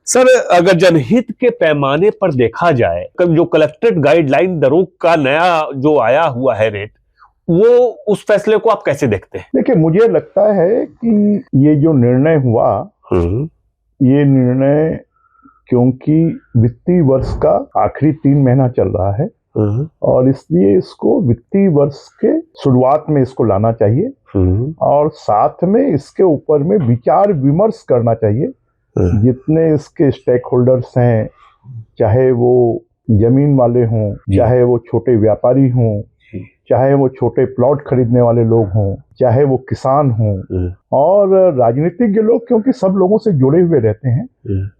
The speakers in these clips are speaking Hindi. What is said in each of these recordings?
सर, अगर जनहित के पैमाने पर देखा जाए, जो कलेक्टेड गाइडलाइन दरों का नया जो आया हुआ है रेट, वो उस फैसले को आप कैसे देखते हैं? देखिए, मुझे लगता है कि ये जो निर्णय हुआ, ये निर्णय क्योंकि वित्तीय वर्ष का आखिरी 3 महीना चल रहा है और इसलिए इसको वित्तीय वर्ष के शुरुआत में इसको लाना चाहिए और साथ में इसके ऊपर में विचार विमर्श करना चाहिए। जितने इसके स्टेक होल्डर्स हैं, चाहे वो जमीन वाले हों, चाहे वो छोटे व्यापारी हों, चाहे वो छोटे प्लॉट खरीदने वाले लोग हों, चाहे वो किसान हों और राजनीतिज्ञ लोग, क्योंकि सब लोगों से जुड़े हुए रहते हैं,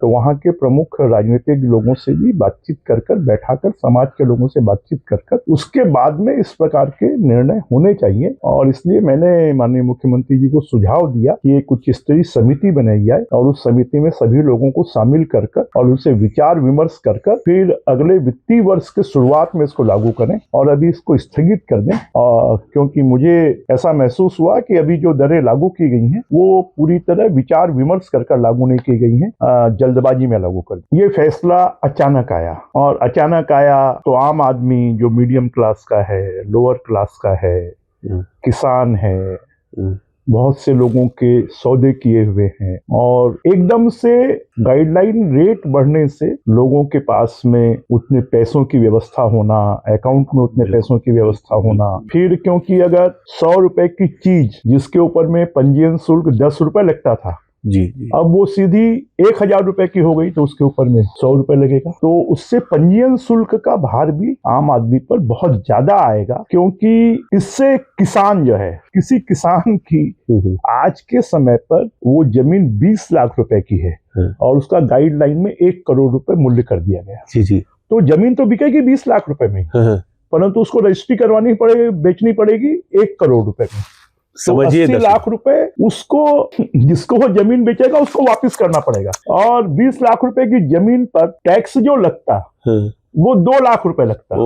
तो वहाँ के प्रमुख राजनीतिज्ञ लोगों से भी बातचीत कर बैठाकर, समाज के लोगों से बातचीत कर उसके बाद में इस प्रकार के निर्णय होने चाहिए। और इसलिए मैंने माननीय मुख्यमंत्री जी को सुझाव दिया कि एक उच्च स्तरीय समिति बनाई जाए और उस समिति में सभी लोगों को शामिल कर और उनसे विचार विमर्श कर फिर अगले वित्तीय वर्ष के शुरुआत में इसको लागू करें और अभी इसको स्थगित कर दें। क्योंकि मुझे ऐसा महसूस हुआ कि अभी जो दरें लागू की गई हैं वो पूरी तरह विचार विमर्श कर लागू नहीं की गई हैं, जल्दबाजी में लागू कर दी। ये फैसला अचानक आया और अचानक आया तो आम आदमी जो मीडियम क्लास का है, लोअर क्लास का है, किसान है, बहुत से लोगों के सौदे किए हुए हैं और एकदम से गाइडलाइन रेट बढ़ने से लोगों के पास में उतने पैसों की व्यवस्था होना, अकाउंट में उतने पैसों की व्यवस्था होना, फिर क्योंकि अगर 100 रुपए की चीज जिसके ऊपर में पंजीयन शुल्क 10 रुपए लगता था, जी, अब वो सीधी 1000 रुपए की हो गई तो उसके ऊपर में 100 रुपए लगेगा। तो उससे पंजीयन शुल्क का भार भी आम आदमी पर बहुत ज्यादा आएगा, क्योंकि इससे किसान जो है, किसी किसान की आज के समय पर वो जमीन 20 लाख रुपए की है और उसका गाइडलाइन में 1 करोड़ रुपए मूल्य कर दिया गया। जी। तो जमीन तो बिकेगी 20 लाख रुपए में, परंतु उसको रजिस्ट्री करवानी पड़ेगी, बेचनी पड़ेगी 1 करोड़ रुपए में। तो 80 लाख रुपए उसको, जिसको वो जमीन बेचेगा उसको वापस करना पड़ेगा और 20 लाख रुपए की जमीन पर टैक्स जो लगता वो 2 लाख रुपए लगता।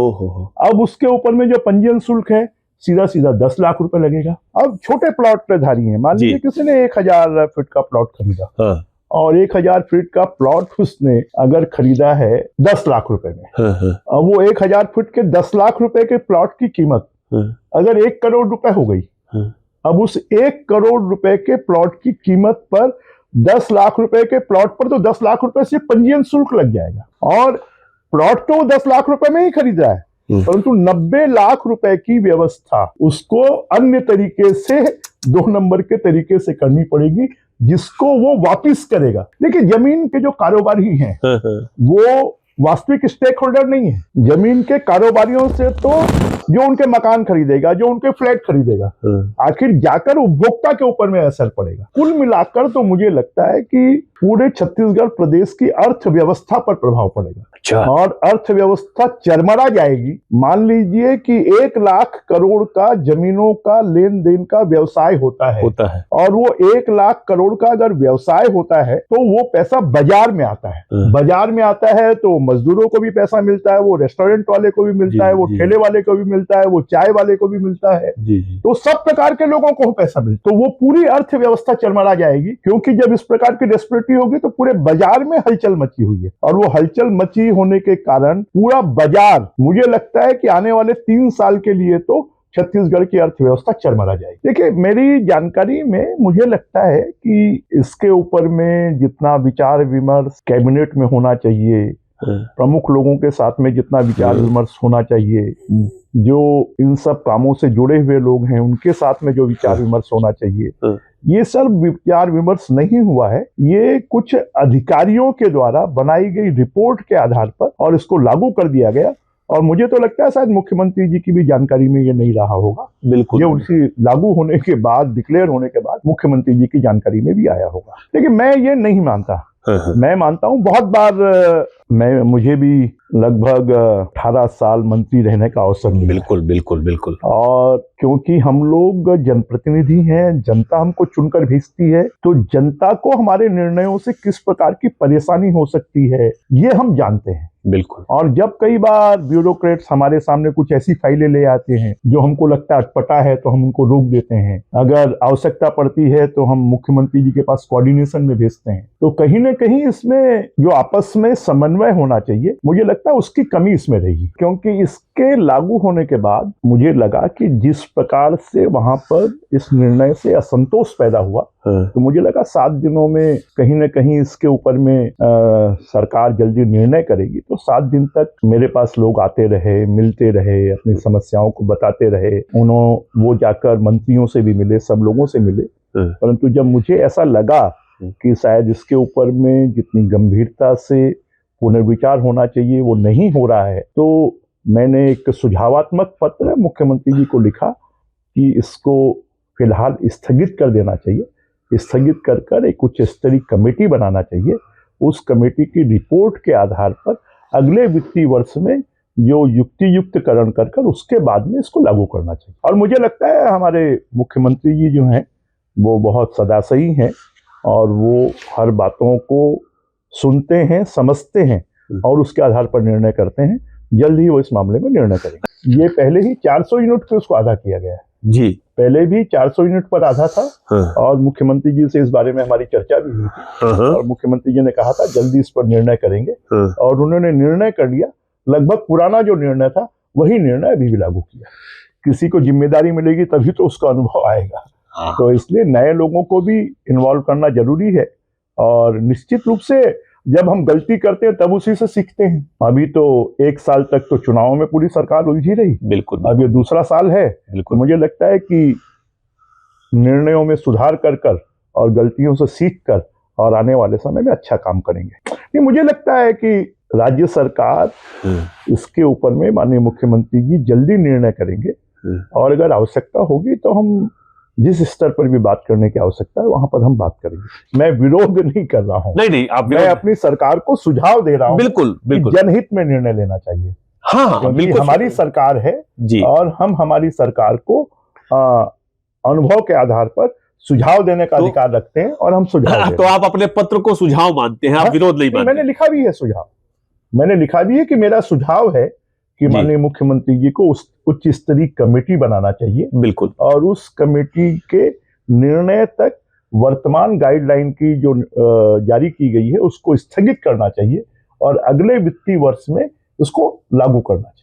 अब उसके ऊपर में जो पंजीयन शुल्क है सीधा 10 लाख रुपए लगेगा। अब छोटे प्लॉट धारी हैं, मान लीजिए किसी ने 1000 फीट का प्लॉट खरीदा और 1000 फीट का प्लॉट उसने अगर खरीदा है 10 लाख रुपए में, अब वो 1000 फीट के 10 लाख रुपए के प्लॉट की कीमत अगर 1 करोड़ रुपए हो गई, अब उस 1 करोड़ रुपए के प्लॉट की कीमत पर 10 लाख रुपए के प्लॉट पर तो 10 लाख रुपए से पंजीयन शुल्क लग जाएगा और प्लॉट तो 10 लाख रुपए में ही खरीद रहा है, परंतु 90 लाख रुपए की व्यवस्था उसको अन्य तरीके से 2 नंबर के तरीके से करनी पड़ेगी, जिसको वो वापिस करेगा। देखिए, जमीन के जो कारोबारी हैं वो वास्तविक स्टेक होल्डर नहीं है। जमीन के कारोबारियों से तो जो उनके मकान खरीदेगा, जो उनके फ्लैट खरीदेगा, आखिर जाकर उपभोक्ता के ऊपर में असर पड़ेगा। कुल मिलाकर तो मुझे लगता है कि पूरे छत्तीसगढ़ प्रदेश की अर्थव्यवस्था पर प्रभाव पड़ेगा और अर्थव्यवस्था चरमरा जाएगी। मान लीजिए कि 1 लाख करोड़ का जमीनों का लेन देन का व्यवसाय होता है और वो 1 लाख करोड़ का अगर व्यवसाय होता है तो वो पैसा बाजार में आता है। बाजार में आता है तो मजदूरों को भी पैसा मिलता है, वो रेस्टोरेंट वाले को भी मिलता है, वो ठेले वाले को भी मिलता है, वो चाय वाले को भी मिलता है, तो सब प्रकार के लोगों को पैसा मिलता है। तो वो पूरी अर्थव्यवस्था चरमरा जाएगी, क्योंकि जब इस प्रकार की डिस्पैरिटी होगी तो पूरे बाजार में हलचल मची हुई है और वो हलचल मची होने के कारण पूरा बाजार, मुझे लगता है कि आने वाले 3 साल के लिए तो छत्तीसगढ़ की अर्थव्यवस्था चरमरा जाएगी। देखिए, मेरी जानकारी में मुझे लगता है कि इसके ऊपर में जितना विचार विमर्श कैबिनेट में होना चाहिए, प्रमुख लोगों के साथ में जितना विचार विमर्श होना चाहिए, जो इन सब कामों से जुड़े हुए लोग हैं उनके साथ में जो विचार विमर्श होना चाहिए, ये सब विचार विमर्श नहीं हुआ है। ये कुछ अधिकारियों के द्वारा बनाई गई रिपोर्ट के आधार पर और इसको लागू कर दिया गया और मुझे तो लगता है शायद मुख्यमंत्री जी की भी जानकारी में ये नहीं रहा होगा। बिल्कुल, ये उसी लागू होने के बाद, डिक्लेयर होने के बाद मुख्यमंत्री जी की जानकारी में भी आया होगा। लेकिन मैं ये नहीं मानता। मैं मानता हूं, बहुत बार मुझे भी लगभग 18 साल मंत्री रहने का अवसर मिला। बिल्कुल। और क्योंकि हम लोग जनप्रतिनिधि हैं, जनता हमको चुनकर भेजती है, तो जनता को हमारे निर्णयों से किस प्रकार की परेशानी हो सकती है ये हम जानते हैं। बिल्कुल। और जब कई बार ब्यूरोक्रेट्स हमारे सामने कुछ ऐसी फाइलें ले आते हैं जो हमको लगता है अटपटा है, तो हम उनको रोक देते हैं। अगर आवश्यकता पड़ती है तो हम मुख्यमंत्री जी के पास कोऑर्डिनेशन में भेजते हैं। तो कहीं ना कहीं इसमें जो आपस में समन्वय होना चाहिए, मुझे लगता है उसकी कमी इसमें रही, क्योंकि इसके लागू होने के बाद मुझे लगा कि जिस प्रकार से वहां पर इस निर्णय से असंतोष पैदा हुआ, तो मुझे लगा 7 दिनों में कहीं ना कहीं इसके ऊपर में सरकार जल्दी निर्णय करेगी। तो 7 दिन तक मेरे पास लोग आते रहे, मिलते रहे, अपनी समस्याओं को बताते रहे। वो जाकर मंत्रियों से भी मिले, सब लोगों से मिले। परंतु जब मुझे ऐसा लगा कि शायद इसके ऊपर में जितनी गंभीरता से पुनर्विचार होना चाहिए वो नहीं हो रहा है, तो मैंने एक सुझावात्मक पत्र मुख्यमंत्री जी को लिखा कि इसको फिलहाल स्थगित कर देना चाहिए। स्थगित कर एक उच्च स्तरीय कमेटी बनाना चाहिए। उस कमेटी की रिपोर्ट के आधार पर अगले वित्तीय वर्ष में जो युक्तियुक्तकरण कर उसके बाद में इसको लागू करना चाहिए। और मुझे लगता है हमारे मुख्यमंत्री जी जो हैं वो बहुत सदासही हैं और वो हर बातों को सुनते हैं, समझते हैं और उसके आधार पर निर्णय करते हैं। जल्द ही वो इस मामले में निर्णय करेंगे। ये पहले ही 400 यूनिट पे उसको आधा किया गया है जी। पहले भी 400 यूनिट पर आधा था। और मुख्यमंत्री जी से इस बारे में हमारी चर्चा भी हुई थी और मुख्यमंत्री जी ने कहा था जल्दी इस पर निर्णय करेंगे और उन्होंने निर्णय कर लिया। लगभग पुराना जो निर्णय था वही निर्णय अभी भी लागू किया। किसी को जिम्मेदारी मिलेगी तभी तो उसका अनुभव आएगा। तो इसलिए नए लोगों को भी इन्वॉल्व करना जरूरी है और निश्चित रूप से जब हम गलती करते हैं तब उसी से सीखते हैं। अभी तो 1 साल तक तो चुनाव में पूरी सरकार उलझी रही। बिल्कुल। अब ये दूसरा साल है। बिल्कुल। मुझे लगता है कि निर्णयों में सुधार कर और गलतियों से सीख कर और आने वाले समय में अच्छा काम करेंगे। ये मुझे लगता है कि राज्य सरकार इसके ऊपर में माननीय मुख्यमंत्री जी जल्दी निर्णय करेंगे और अगर आवश्यकता होगी तो हम जिस स्तर पर भी बात करने की आवश्यकता है वहां पर हम बात करेंगे। मैं विरोध नहीं कर रहा हूं। नहीं, मैं अपनी सरकार को सुझाव दे रहा हूं। बिल्कुल, बिल्कुल। जनहित में निर्णय लेना चाहिए। हाँ, बिल्कुल। हमारी सरकार है जी और हम हमारी सरकार को अनुभव के आधार पर सुझाव देने का अधिकार रखते हैं और हम सुझाव तो आप अपने पत्र को सुझाव मानते हैं, आप विरोध नहीं मानते? मैंने लिखा भी है सुझाव। मैंने लिखा भी है कि मेरा सुझाव है कि माननीय मुख्यमंत्री जी को उच्च स्तरीय कमेटी बनाना चाहिए। बिल्कुल। और उस कमेटी के निर्णय तक वर्तमान गाइडलाइन की जो जारी की गई है उसको स्थगित करना चाहिए और अगले वित्तीय वर्ष में उसको लागू करना चाहिए।